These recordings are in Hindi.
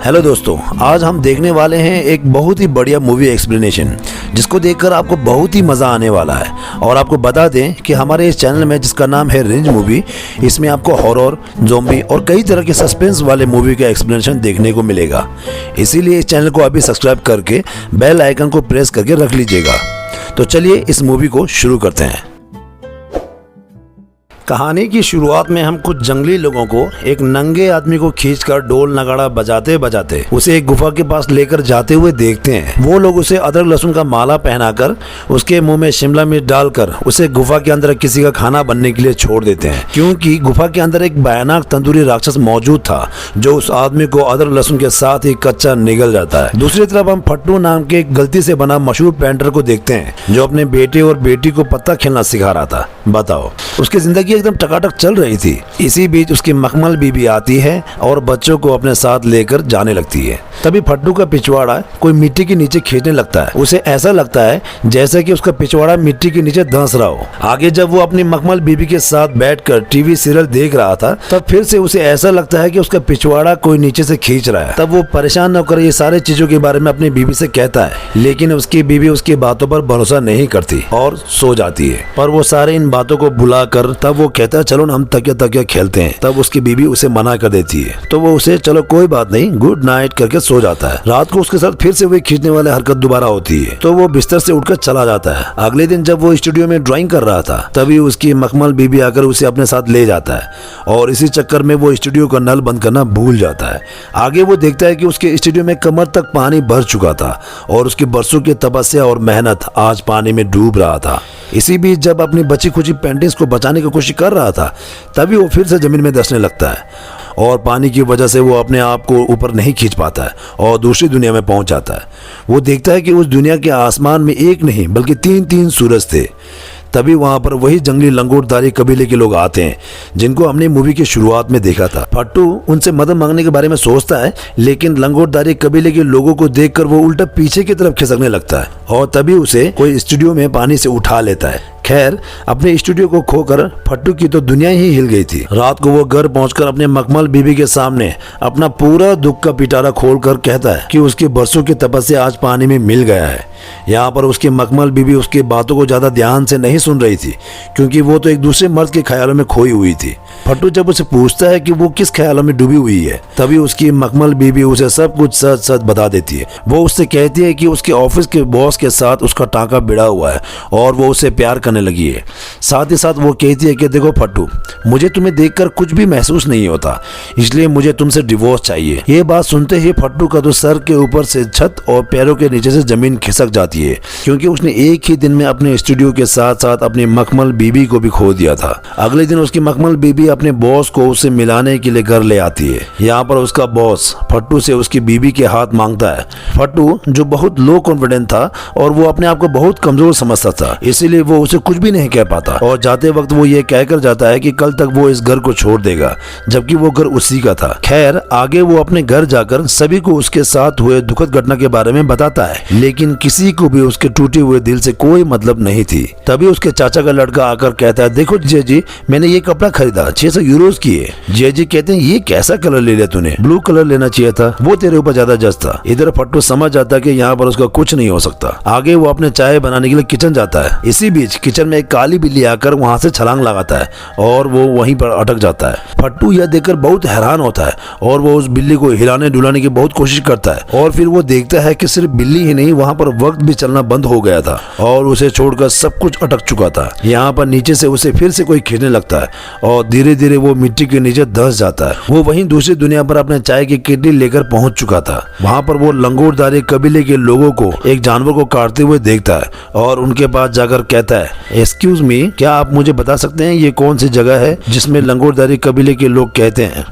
हेलो दोस्तों, आज हम देखने वाले हैं एक बहुत ही बढ़िया मूवी एक्सप्लेनेशन जिसको देखकर आपको बहुत ही मज़ा आने वाला है। और आपको बता दें कि हमारे इस चैनल में जिसका नाम है रेंज मूवी, इसमें आपको हॉरर, ज़ॉम्बी और कई तरह के सस्पेंस वाले मूवी का एक्सप्लेनेशन देखने को मिलेगा। इसीलिए इस चैनल को अभी सब्सक्राइब करके बेल आइकन को प्रेस करके रख लीजिएगा। तो चलिए इस मूवी को शुरू करते हैं। कहानी की शुरुआत में हम कुछ जंगली लोगों को एक नंगे आदमी को खींचकर ढोल नगाड़ा बजाते बजाते उसे एक गुफा के पास लेकर जाते हुए देखते हैं। वो लोग उसे अदरक लहसुन का माला पहनाकर उसके मुंह में शिमला मिर्च डालकर उसे गुफा के अंदर किसी का खाना बनने के लिए छोड़ देते हैं, क्योंकि गुफा के अंदर एक भयानक तंदूरी राक्षस मौजूद था जो उस आदमी को अदरक लहसुन के साथ ही कच्चा निगल जाता है। दूसरी तरफ हम फट्टू नाम के एक गलती से बना मशहूर पेंटर को देखते हैं जो अपने बेटे और बेटी को पत्ता खेलना सिखा रहा था। बताओ, उसकी जिंदगी एकदम टकाटक चल रही थी। इसी बीच उसकी मखमल बीबी आती है और बच्चों को अपने साथ लेकर जाने लगती है। तभी फट्टू का पिछवाड़ा कोई मिट्टी के नीचे खींचने लगता है। उसे ऐसा लगता है जैसे कि उसका पिछवाड़ा मिट्टी के नीचे धंस रहा हो। आगे जब वो अपनी मखमल बीबी के साथ बैठकर टीवी सीरियल देख रहा था, तब फिर से उसे ऐसा लगता है कि उसका पिछवाड़ा कोई नीचे से खींच रहा है। तब वो परेशान होकर ये सारी चीजों के बारे में अपनी बीबी से कहता है, लेकिन उसकी बीबी उसकी बातों पर भरोसा नहीं करती और सो जाती है। पर वो सारे इन बातों को भुलाकर तब वो कहता है, चलो ना हम तकिया तकिया खेलते हैं। तब उसकी बीबी उसे मना कर देती है, तो वो उसे चलो कोई बात नहीं, गुड नाइट करके सो जाता है। रात को उसके साथ फिर से वही खींचने वाली हरकत दोबारा होती है, तो वो बिस्तर से उठकर चला जाता है। अगले दिन जब वो स्टूडियो में ड्राइंग कर रहा था, तभी उसकी मखमल बीबी आकर उसे अपने साथ ले जाता है और इसी चक्कर में वो स्टूडियो का नल बंद करना भूल जाता है। आगे वो देखता है कि उसके स्टूडियो में कमर तक पानी भर चुका था और उसकी बरसों की तपस्या और मेहनत आज पानी में डूब रहा था। इसी बीच जब अपनी बची खुची पेंटिंग्स को बचाने की कोशिश कर रहा था, तभी वो फिर से जमीन में धंसने लगता है और पानी की वजह से वो अपने आप को ऊपर नहीं खींच पाता है और दूसरी दुनिया में पहुंच जाता है। वो देखता है कि उस दुनिया के आसमान में एक नहीं बल्कि तीन सूरज थे। तभी वहां पर वही जंगली लंगोटधारी कबीले के लोग आते हैं जिनको हमने मूवी की शुरुआत में देखा था। फट्टू उनसे मदद मांगने के बारे में सोचता है, लेकिन लंगोटधारी कबीले के लोगों को देखकर वो उल्टा पीछे की तरफ खिसकने लगता है और तभी उसे कोई स्टूडियो में पानी से उठा लेता है। खैर, अपने स्टूडियो को खोकर फट्टू की तो दुनिया ही हिल गई थी। रात को वो घर पहुंचकर अपने मखमल बीबी के सामने अपना पूरा दुख का पिटारा खोलकर कहता है कि उसकी बरसों की तपस्या आज पानी में मिल गया है। यहाँ पर उसकी मखमल बीबी उसकी बातों को ज्यादा ध्यान से नहीं सुन रही थी, क्योंकि वो तो एक दूसरे मर्द के ख्यालों में खोई हुई थी। फट्टू जब उसे पूछता है कि वो किस ख्यालों में डूबी हुई है, तभी उसकी मखमल बीबी उसे सब कुछ सच सच बता देती है। वो उससे कहती है कि उसके ऑफिस के बॉस के साथ उसका टांका भिड़ा हुआ है और वो उससे प्यार करने लगी है। साथ ही साथ वो कहती है कि देखो फट्टू, मुझे तुम्हें देखकर कुछ भी महसूस नहीं होता, इसलिए मुझे तुमसे डिवोर्स चाहिए। ये बात सुनते ही फट्टू का तो सर के ऊपर से छत और पैरों के नीचे से जमीन खिसक जाती है, क्योंकि उसने एक ही दिन में अपने स्टूडियो के साथ साथ अपनी मखमल बीबी को भी खो दिया था। अगले दिन उसकी मखमल बीबी अपने बॉस को उससे मिलाने के लिए घर ले आती है। यहाँ पर उसका बॉस फट्टू से उसकी बीबी के हाथ मांगता है। फट्टू जो बहुत लो कॉन्फिडेंट था और वो अपने आप को बहुत कमजोर समझता था, इसीलिए वो उसे कुछ भी नहीं कह पाता और जाते वक्त वो ये कहकर जाता है कि कल तक वो इस घर को छोड़ देगा, जबकि वो घर उसी का था। खैर, आगे वो अपने घर जाकर सभी को उसके साथ हुए दुखद घटना के बारे में बताता है, लेकिन किसी को भी उसके टूटे हुए दिल से कोई मतलब नहीं थी। तभी उसके चाचा का लड़का आकर कहता है, देखो जिया जी, मैंने ये कपड़ा खरीदा 600 यूरोज की है। जिया जी कहते हैं, ये कैसा कलर ले लिया तूने? ब्लू कलर लेना चाहिए था, वो तेरे ऊपर ज्यादा जच था। इधर फट्टू समझ जाता है कि यहाँ पर उसका कुछ नहीं हो सकता। आगे वो अपने चाय बनाने के लिए किचन जाता है। इसी बीच किचन में एक काली बिल्ली आकर वहाँ से छलांग लगाता है और वो वहीं पर अटक जाता है। फट्टू यह देखकर बहुत हैरान होता है और वो उस बिल्ली को हिलाने डुलाने की बहुत कोशिश करता है और फिर वो देखता है कि सिर्फ बिल्ली ही नहीं, वहाँ पर वक्त भी चलना बंद हो गया था और उसे छोड़कर सब कुछ अटक चुका था। यहाँ पर नीचे से उसे फिर से कोई खींचने लगता है और धीरे धीरे वो मिट्टी के नीचे धंस जाता है। वो वहीं दूसरी दुनिया पर अपने चाय की किडनी लेकर पहुंच चुका था। वहाँ पर वो लंगोटधारी कबीले के लोगों को एक जानवर को काटते हुए देखता है और उनके पास जाकर कहता है, एक्सक्यूज मी, क्या आप मुझे बता सकते हैं ये कौन सी जगह है जिसमें लंगोटधारी कबीले के लोग कहते हैं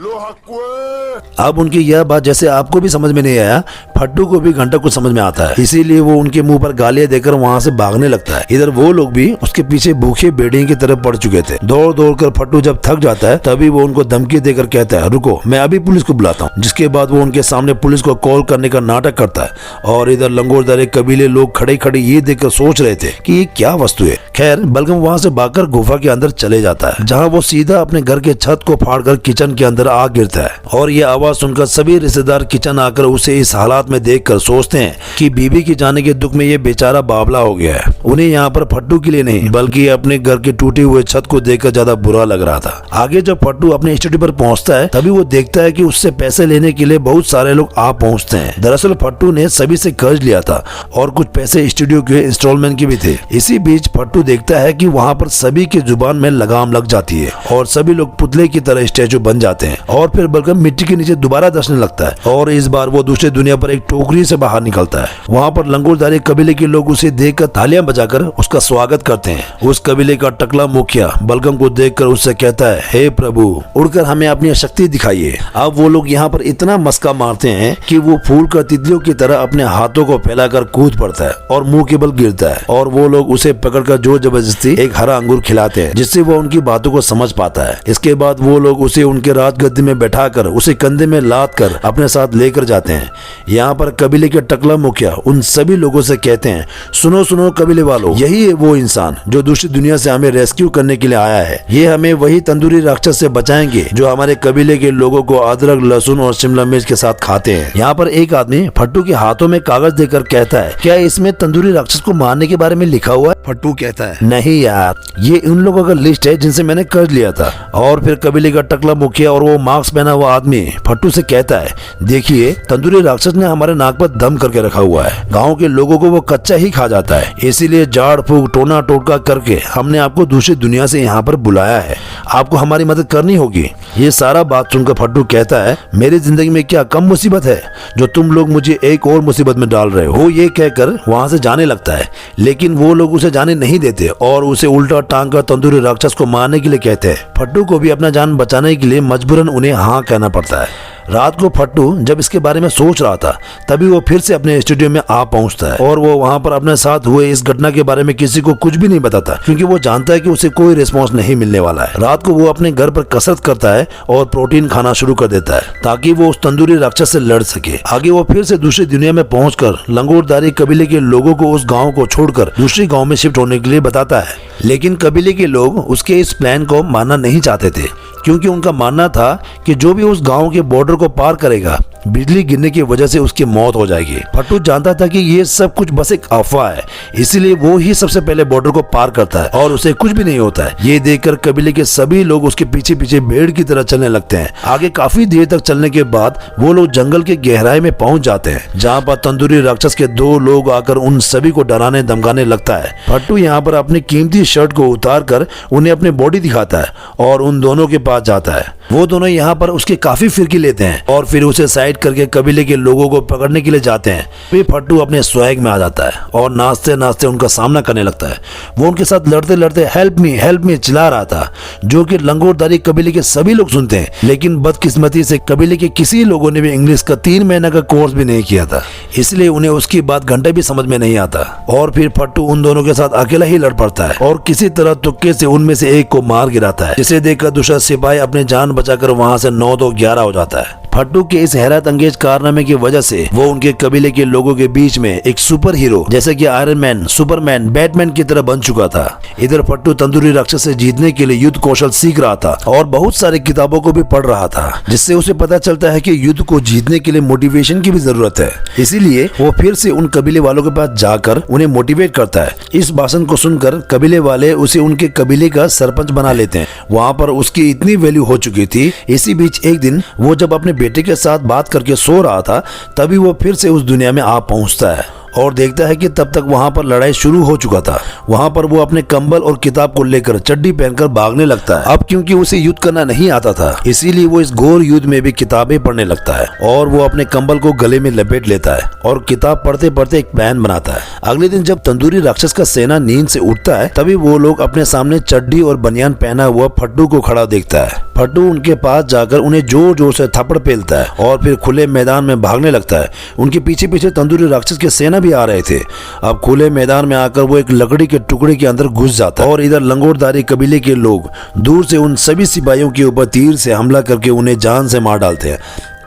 अब उनकी यह बात जैसे आपको भी समझ में नहीं आया, फट्टू को भी घंटा कुछ समझ में आता है। इसीलिए वो उनके मुंह पर गालियां देकर वहाँ से भागने लगता है। इधर वो लोग भी उसके पीछे भूखे भेड़िए की तरफ पड़ चुके थे। दौड़ दौड़ कर फट्टू जब थक जाता है तभी वो उनको धमकी देकर कहता है, रुको मैं अभी पुलिस को बुलाता हूँ। जिसके बाद वो उनके सामने पुलिस को कॉल करने का नाटक करता है। और इधर लंगोरदारे कबीले लोग खड़े खड़े ये देखकर सोच रहे थे कि ये क्या वस्तु है। खैर बलगम वहाँ से भागकर गुफा के अंदर चले जाता है, जहाँ वो सीधा अपने घर के छत को फाड़कर किचन के अंदर आ गिरता है। और ये आवाज सुनकर सभी रिश्तेदार किचन आकर उसे इस हालात में देखकर सोचते हैं कि बीबी के जाने के दुख में ये बेचारा बावला हो गया है। उन्हें यहाँ पर फट्टू के लिए नहीं बल्कि अपने घर के टूटे हुए छत को देखकर ज्यादा बुरा लग रहा था। आगे जब फट्टू अपने स्टूडियो पर पहुंचता है तभी वो देखता है कि उससे पैसे लेने के लिए बहुत सारे लोग आ पहुंचते हैं। दरअसल फट्टू ने सभी से कर्ज लिया था और कुछ पैसे स्टूडियो के इंस्टॉलमेंट के भी थे। इसी बीच फट्टू देखता है कि वहाँ पर सभी की जुबान में लगाम लग जाती है और सभी लोग पुतले की तरह स्टैचू बन जाते हैं। और फिर बलगम मिट्टी के नीचे दोबारा धंसने लगता है और इस बार वो दूसरी दुनिया पर एक टोकरी से बाहर निकलता है। वहाँ पर लंगोरदारी कबीले के लोग उसे देखकर तालियां बजाकर उसका स्वागत करते हैं। उस कबीले का टकला मुखिया बलगम को देखकर उससे कहता है, हे प्रभु उड़कर हमें अपनी शक्ति दिखाइए। अब वो लोग यहाँ पर इतना मस्का मारते हैं कि वो फूल कर तितलियों की तरह अपने हाथों को फैलाकर कूद पड़ता है और मुंह के बल गिरता है। और वो लोग उसे पकड़कर जोर जबरदस्ती एक हरा अंगूर खिलाते हैं जिससे वो उनकी बातों को समझ पाता है। इसके बाद वो लोग उसे उनके राजगद्दी में बैठाकर उसे कंधे में लाद कर अपने साथ लेकर जाते हैं। यहाँ पर कबीले के टकला मुखिया उन सभी लोगों से कहते हैं, सुनो सुनो कबीले वालों, यही है वो इंसान जो दूसरी दुनिया से हमें रेस्क्यू करने के लिए आया है। ये हमें वही तंदूरी राक्षस से बचाएंगे जो हमारे कबीले के लोगों को अदरक लहसुन और शिमला मिर्च के साथ खाते हैं। यहाँ पर एक आदमी फट्टू के हाथों में कागज देकर कहता है, क्या इसमें तंदूरी राक्षस को मारने के बारे में लिखा हुआ है? फट्टू कहता है, नहीं यार, ये उन लोगों का लिस्ट है जिनसे मैंने कर्ज लिया था। और फिर कबीले का टकला मुखिया और वो मास्क पहना हुआ आदमी फट्टू से कहता है, देखिए तंदूरी राक्षस ने हमारे नाक पर दम करके रखा हुआ है। गांव के लोगों को वो कच्चा ही खा जाता है, इसीलिए झाड़ फूक टोना टोटका करके हमने आपको दूसरी दुनिया से यहाँ पर बुलाया है। आपको हमारी मदद करनी होगी। ये सारा बात सुनकर फट्टू कहता है, मेरी जिंदगी में क्या कम मुसीबत है जो तुम लोग मुझे एक और मुसीबत में डाल रहे हो। ये कहकर वहाँ से जाने लगता है, लेकिन वो लोग उसे जाने नहीं देते और उसे उल्टा टांग कर तंदूरी राक्षस को मारने के लिए कहते हैं। फट्टू को भी अपना जान बचाने के लिए मजबूरन उन्हें हाँ कहना पड़ता है। रात को फट्टू जब इसके बारे में सोच रहा था तभी वो फिर से अपने स्टूडियो में आ पहुंचता है और वो वहां पर अपने साथ हुए इस घटना के बारे में किसी को कुछ भी नहीं बताता, क्योंकि वो जानता है कि उसे कोई रिस्पॉन्स नहीं मिलने वाला है। रात को वो अपने घर पर कसरत करता है और प्रोटीन खाना शुरू कर देता है ताकि वो उस तंदूरी राक्षस से लड़ सके। आगे वो फिर से दूसरी दुनिया में पहुंचकर लंगोरदारी कबीले के लोगों को उस गाँव को छोड़कर दूसरी गाँव में शिफ्ट होने के लिए बताता है। लेकिन कबीले के लोग उसके इस प्लान को मानना नहीं चाहते थे, क्योंकि उनका मानना था कि जो भी उस गांव के बॉर्डर को पार करेगा बिजली गिरने की वजह से उसकी मौत हो जाएगी। फट्टू जानता था कि ये सब कुछ बस एक अफवाह है, इसीलिए वो ही सबसे पहले बॉर्डर को पार करता है और उसे कुछ भी नहीं होता है। ये देखकर कबीले के सभी लोग उसके पीछे पीछे भेड़ की तरह चलने लगते हैं। आगे काफी देर तक चलने के बाद वो लोग जंगल के गहराई में पहुंच जाते हैं, जहाँ पर तंदूरी राक्षस के दो लोग आकर उन सभी को डराने धमकाने लगता है। फट्टू यहाँ पर अपनी कीमती शर्ट को उतार कर उन्हें अपनी बॉडी दिखाता है और उन दोनों के पास जाता है। वो दोनों यहाँ पर उसके काफी फिरकी लेते हैं और फिर उसे साइड करके कबीले के लोगों को पकड़ने के लिए जाते हैं। फिर फट्टू अपने स्वैग में आ जाता है और नाचते नाचते उनका सामना करने लगता है। वो उनके साथ लड़ते लड़ते हेल्प मी चिल्ला रहा था, जो कि लंगोरदारी कबीले के सभी लोग सुनते हैं। लेकिन बदकिस्मती से कबीले के किसी लोगों ने भी इंग्लिश का 3 महीना का कोर्स भी नहीं किया था, इसलिए उन्हें उसकी बात घंटे भी समझ में नहीं आता। और फिर फट्टू उन दोनों के साथ अकेला ही लड़ पड़ता है और किसी तरह तुक्के से उनमें से एक को मार गिराता है, जिसे देखकर दूसरा सिपाही अपने जान बचाकर वहां से 9-2-11 हो जाता है। फट्टू के इस हैरत अंगेज कारनामे की वजह से वो उनके कबीले के लोगों के बीच में एक सुपर हीरो जैसे कि आयरन मैन, सुपरमैन, बैटमैन की तरह बन चुका था। इधर फट्टू तंदूरी राक्षस से जीतने के लिए युद्ध कौशल सीख रहा था और बहुत सारी किताबों को भी पढ़ रहा था, जिससे उसे पता चलता है कि युद्ध को जीतने के लिए मोटिवेशन की भी जरूरत है। इसीलिए वो फिर से उन कबीले वालों के पास जाकर उन्हें मोटिवेट करता है। इस भाषण को सुनकर कबीले वाले उसे उनके कबीले का सरपंच बना लेते हैं। वहाँ पर उसकी इतनी वैल्यू हो चुकी थी। इसी बीच एक दिन वो जब अपने बेटे के साथ बात करके सो रहा था तभी वो फिर से उस दुनिया में आ पहुंचता है और देखता है कि तब तक वहाँ पर लड़ाई शुरू हो चुका था। वहाँ पर वो अपने कंबल और किताब को लेकर चड्डी पहनकर भागने लगता है। अब क्योंकि उसे युद्ध करना नहीं आता था, इसीलिए वो इस घोर युद्ध में भी किताबें पढ़ने लगता है और वो अपने कंबल को गले में लपेट लेता है और किताब पढ़ते पढ़ते एक प्लान बनाता है। अगले दिन जब तंदूरी राक्षस का सेना नींद से उठता है, तभी वो लोग अपने सामने चड्डी और बनियान पहना हुआ फट्टू को खड़ा देखता है। फट्टू उनके पास जाकर उन्हें जोर जोर से थप्पड़ पेलता है और फिर खुले मैदान में भागने लगता है। उनके पीछे पीछे तंदूरी राक्षस की सेना भी आ रहे थे। अब खुले मैदान में आकर वो एक लकड़ी के टुकड़े के अंदर घुस जाता है और इधर लंगोटधारी कबीले के लोग दूर से उन सभी सिपाहियों के ऊपर तीर से हमला करके उन्हें जान से मार डालते हैं।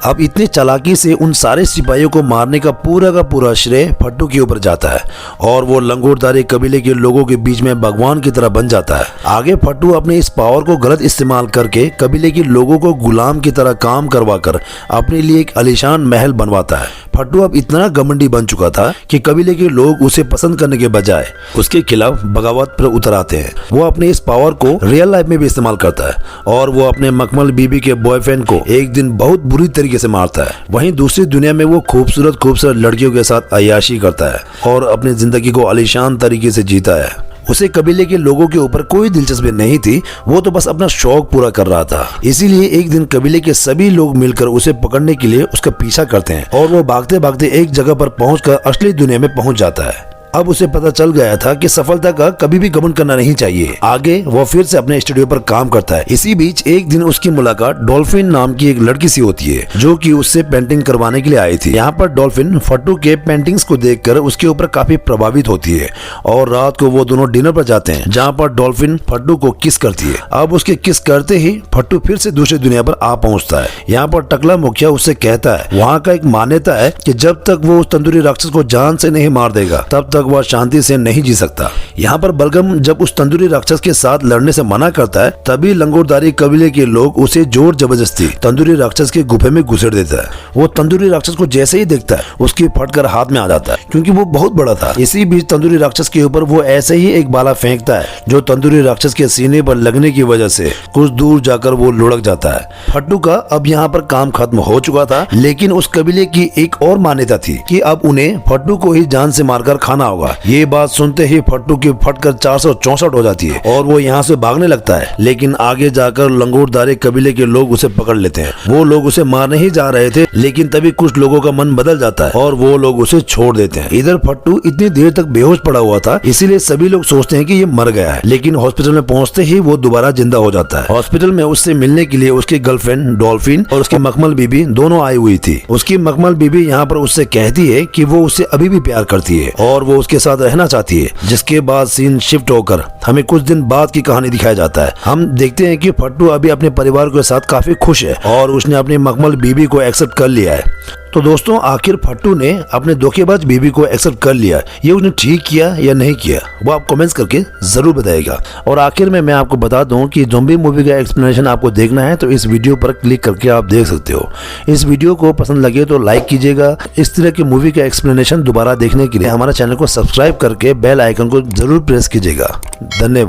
अब इतनी चालाकी से उन सारे सिपाहियों को मारने का पूरा श्रेय फट्टू के ऊपर जाता है और वो लंगोटधारी कबीले के लोगों के बीच में भगवान की तरह बन जाता है। आगे फट्टू अपने इस पावर को गलत इस्तेमाल करके कबीले के लोगों को गुलाम की तरह काम करवाकर अपने लिए एक आलीशान महल बनवाता है। फट्टू अब इतना घमंडी बन चुका था कि कबीले के लोग उसे पसंद करने के बजाय उसके खिलाफ बगावत पर उतर आते हैं। वो अपने इस पावर को रियल लाइफ में भी इस्तेमाल करता है और वो अपने मखमल बीबी के बॉयफ्रेंड को एक दिन बहुत बुरी तरीके से मारता है। वहीं दूसरी दुनिया में वो खूबसूरत लड़कियों के साथ अय्याशी करता है और अपनी जिंदगी को आलीशान तरीके से जीता है। उसे कबीले के लोगों के ऊपर कोई दिलचस्पी नहीं थी, वो तो बस अपना शौक पूरा कर रहा था। इसीलिए एक दिन कबीले के सभी लोग मिलकर उसे पकड़ने के लिए उसका पीछा करते हैं और वो भागते भागते एक जगह पर पहुंचकर असली दुनिया में पहुंच जाता है। अब उसे पता चल गया था कि सफलता का कभी भी घमंड करना नहीं चाहिए। आगे वो फिर से अपने स्टूडियो पर काम करता है। इसी बीच एक दिन उसकी मुलाकात डॉल्फिन नाम की एक लड़की से होती है जो कि उससे पेंटिंग करवाने के लिए आई थी। यहाँ पर डॉल्फिन फट्टू के पेंटिंग्स को देखकर उसके ऊपर काफी प्रभावित होती है और रात को वो दोनों डिनर पर जाते हैं जहाँ पर डॉल्फिन फट्टू को किस करती है। अब उसके किस करते ही फट्टू फिर से दूसरी दुनिया पर आ पहुँचता है। यहाँ पर टकला मुखिया उससे कहता है वहाँ का एक मान्यता है कि जब तक वो उस तंदूरी राक्षस को जान से नहीं मार देगा तब तक वह शांति से नहीं जी सकता। यहाँ पर बलगम जब उस तंदूरी राक्षस के साथ लड़ने से मना करता है, तभी लंगोटधारी कबीले के लोग उसे जोर जबरदस्ती तंदूरी राक्षस के गुफे में घुसेड़ देता है। वो तंदूरी राक्षस को जैसे ही देखता है उसकी फटकर हाथ में आ जाता है क्योंकि वो बहुत बड़ा था। इसी बीच तंदूरी राक्षस के ऊपर वो ऐसे ही एक बाला फेंकता है जो तंदूरी राक्षस के सीने पर लगने की वजह से कुछ दूर जाकर वो लुढ़क जाता है। फट्टू का अब यहाँ पर काम खत्म हो चुका था, लेकिन उस कबीले की एक और मान्यता थी कि अब उन्हें फट्टू को ही जान से मारकर खाना होगा। ये बात सुनते ही फट्टू की फटकर 464 हो जाती है और वो यहाँ से भागने लगता है, लेकिन आगे जाकर लंगोटधारी कबीले के लोग उसे पकड़ लेते हैं। वो लोग उसे मारने ही जा रहे थे, लेकिन तभी कुछ लोगों का मन बदल जाता है और वो लोग उसे छोड़ देते हैं। इधर फट्टू इतनी देर तक बेहोश पड़ा हुआ था, इसीलिए सभी लोग सोचते हैं कि ये मर गया है, लेकिन हॉस्पिटल में पहुंचते ही वो दोबारा जिंदा हो जाता है। हॉस्पिटल में उससे मिलने के लिए उसकी गर्लफ्रेंड डॉल्फिन और उसकी मखमल बीबी दोनों आई हुई थी। उसकी मखमल बीबी यहाँ पर उससे कहती है कि वो उससे अभी भी प्यार करती है और वो उसके साथ रहना चाहती है। जिसके बाद सीन शिफ्ट होकर हमें कुछ दिन बाद की कहानी दिखाया जाता है। हम देखते हैं कि फट्टू अभी अपने परिवार के साथ काफी खुश है और उसने अपनी मखमल बीबी को एक्सेप्ट कर लिया है। तो दोस्तों, आखिर फट्टू ने अपने धोखेबाज बीबी को एक्सेप्ट कर लिया, ये उसने ठीक किया या नहीं किया, वो आप कमेंट्स करके जरूर बताइएगा। और आखिर में मैं आपको बता दूं कि ज़ॉम्बी मूवी का एक्सप्लेनेशन आपको देखना है तो इस वीडियो पर क्लिक करके आप देख सकते हो। इस वीडियो को पसंद लगे तो लाइक कीजिएगा। इस तरह की मूवी का एक्सप्लेनेशन दोबारा देखने के लिए हमारे चैनल को सब्सक्राइब करके बेल आइकन को जरूर प्रेस कीजिएगा। धन्यवाद।